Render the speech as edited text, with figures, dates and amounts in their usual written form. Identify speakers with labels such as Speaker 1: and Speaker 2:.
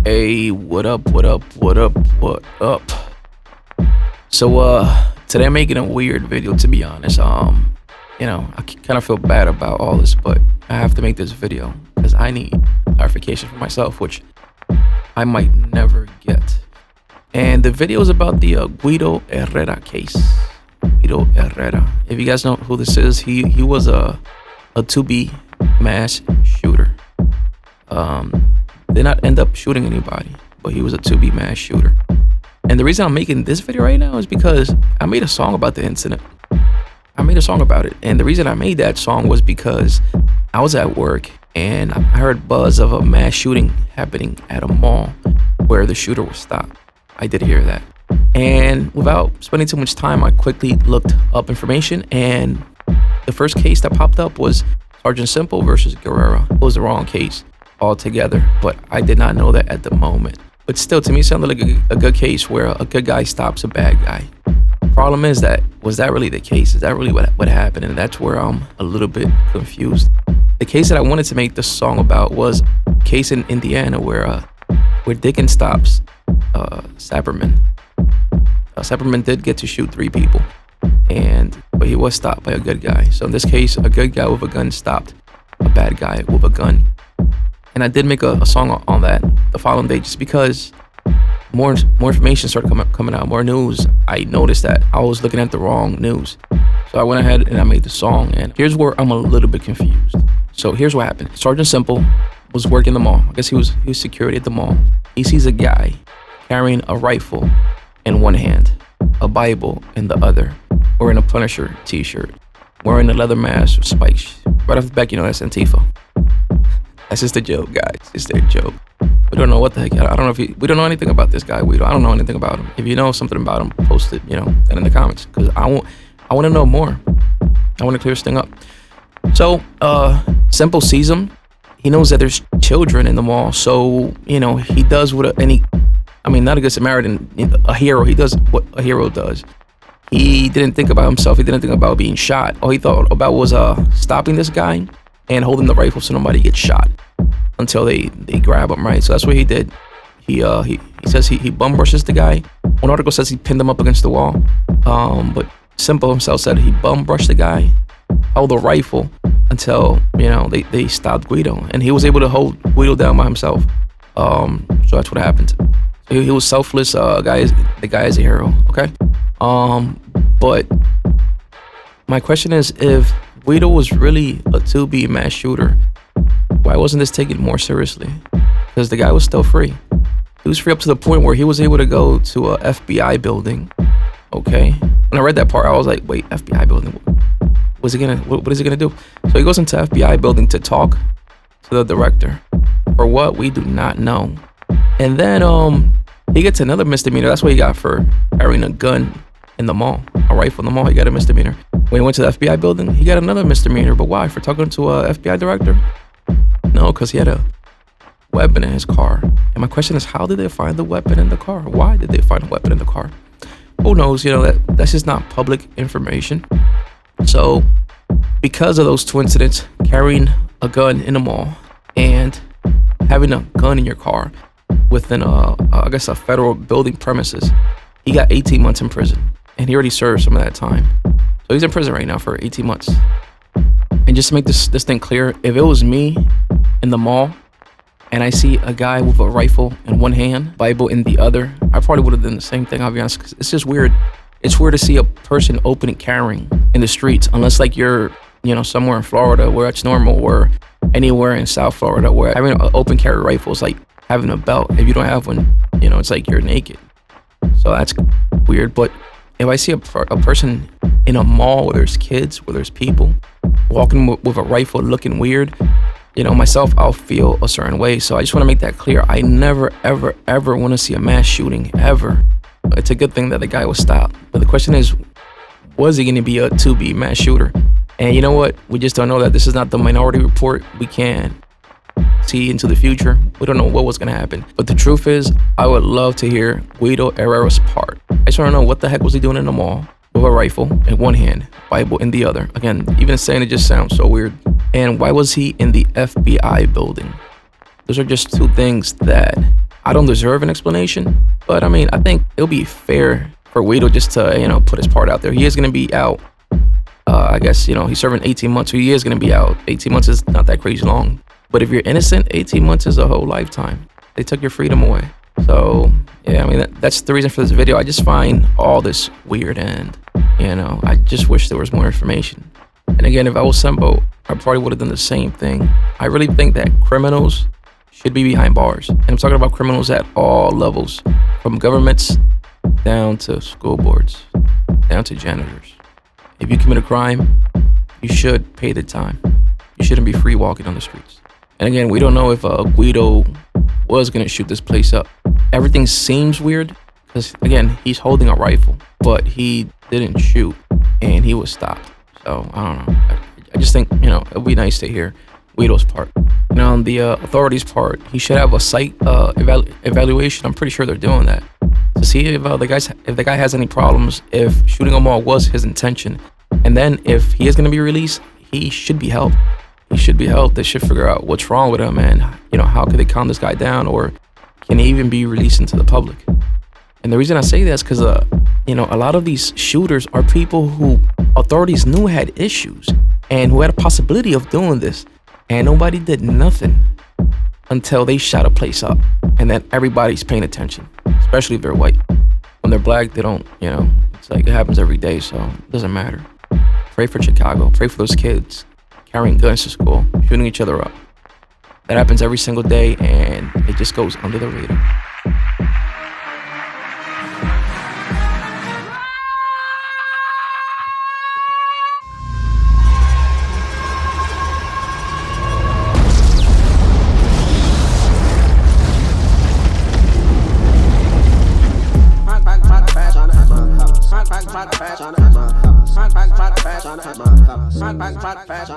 Speaker 1: Hey, what up, what up, what up, what up? So, today I'm making a weird video, to be honest. I kind of feel bad about all this, but I have to make this video because I need clarification for myself, which I might never get. And the video is about the Guido Herrera case. Guido Herrera. If you guys know who this is, he was a to-be mass shooter. Did not end up shooting anybody, but he was a to-be mass shooter. And the reason I'm making this video right now is because I made a song about the incident. I made a song about it. And the reason I made that song was because I was at work and I heard buzz of a mass shooting happening at a mall where the shooter was stopped. I did hear that. And without spending too much time, I quickly looked up information, and the first case that popped up was Sergeant Simple versus Guerrero. It was the wrong case altogether, but I did not know that at the moment. But still, to me, it sounded like a good case where a good guy stops a bad guy. Problem is was that really the case? Is that really what happened? And that's where I'm a little bit confused. The case that I wanted to make the song about was a case in Indiana where Dickens stops Sapperman. Sapperman did get to shoot 3 people, but he was stopped by a good guy. So in this case, a good guy with a gun stopped a bad guy with a gun. And I did make a song on that the following day, just because more information started coming out, more news. I noticed that I was looking at the wrong news. So I went ahead and I made the song, and here's where I'm a little bit confused. So here's what happened. Sergeant Simple was working the mall. I guess he was security at the mall. He sees a guy carrying a rifle in one hand, a Bible in the other, wearing a Punisher t-shirt, wearing a leather mask with spikes. Right off the back, that's Antifa. That's just a joke, guys. It's their joke. We don't know what the heck. I don't know if we don't know anything about this guy. I don't know anything about him. If you know something about him, post it, that in the comments, because I want to know more. I want to clear this thing up. So, Simple sees him. He knows that there's children in the mall, so he does what not a good Samaritan, a hero. He does what a hero does. He didn't think about himself. He didn't think about being shot. All he thought about was stopping this guy and holding the rifle so nobody gets shot until they grab him, right? So that's what he did. He says he bum brushes the guy. One article says he pinned him up against the wall, but Simple himself said he bum brushed the guy, held the rifle until they stopped Guido, and he was able to hold Guido down by himself. So that's what happened. He was selfless. The guy is a hero. Okay. But my question is, if Guido was really a to-be mass shooter, why wasn't this taken more seriously? Because the guy was still free. He was free up to the point where he was able to go to a FBI building. Okay. When I read that part, I was like, wait, FBI building? What is he gonna do? So he goes into FBI building to talk to the director. For what? We do not know. And then he gets another misdemeanor. That's what he got for carrying a gun in the mall, a rifle in the mall. He got a misdemeanor. When he went to the FBI building, he got another misdemeanor. But why? For talking to a FBI director? No, because he had a weapon in his car. And my question is, how did they find the weapon in the car? Why did they find a weapon in the car? Who knows? That's just not public information. So because of those 2 incidents, carrying a gun in the mall and having a gun in your car within a federal building premises, he got 18 months in prison, and he already served some of that time. So he's in prison right now for 18 months. And just to make this thing clear, if it was me in the mall and I see a guy with a rifle in one hand, Bible in the other, I probably would have done the same thing, I'll be honest, 'cause it's just weird. It's weird to see a person open and carrying in the streets, unless you're, somewhere in Florida where it's normal, or anywhere in South Florida where having an open carry rifle is like having a belt. If you don't have one, it's like you're naked. So that's weird. But if I see a person in a mall where there's kids, where there's people walking with a rifle looking weird, myself, I'll feel a certain way. So I just want to make that clear. I never, ever, ever want to see a mass shooting, ever. It's a good thing that the guy was stopped. But the question is, was he going to be a to-be mass shooter? And you know what? We just don't know that. This is not the Minority Report. We can see into the future. We don't know what was going to happen. But the truth is, I would love to hear Guido Herrera's part. I just want to know, what the heck was he doing in the mall with a rifle in one hand, Bible in the other? Again, even saying it just sounds so weird. And why was he in the FBI building? Those are just two things that I don't deserve an explanation, but I mean, I think it'll be fair for Guido just to, put his part out there. He is going to be out. I guess, he's serving 18 months, so he is going to be out. 18 months is not that crazy long. But if you're innocent, 18 months is a whole lifetime. They took your freedom away. So, yeah, I mean, that's the reason for this video. I just find all this weird, and, I just wish there was more information. And again, if I was Sembo, I probably would have done the same thing. I really think that criminals should be behind bars. And I'm talking about criminals at all levels, from governments down to school boards, down to janitors. If you commit a crime, you should pay the time. You shouldn't be free walking on the streets. And again, we don't know if Guido was going to shoot this place up. Everything seems weird because, again, he's holding a rifle, but he didn't shoot and he was stopped. So, I don't know. I just think, it would be nice to hear Guido's part. Now, on the authorities' part, he should have a psych evaluation. I'm pretty sure they're doing that to see if the guy has any problems, if shooting them all was his intention. And then if he is going to be released, he should be helped. He should be helped. They should figure out what's wrong with him and, how could they calm this guy down, or can he even be released into the public? And the reason I say that is because, a lot of these shooters are people who authorities knew had issues and who had a possibility of doing this. And nobody did nothing until they shot a place up. And then everybody's paying attention, especially if they're white. When they're black, they don't, it's like it happens every day, so it doesn't matter. Pray for Chicago. Pray for those kids carrying guns to school, shooting each other up. That happens every single day, and it just goes under the radar.
Speaker 2: Fat,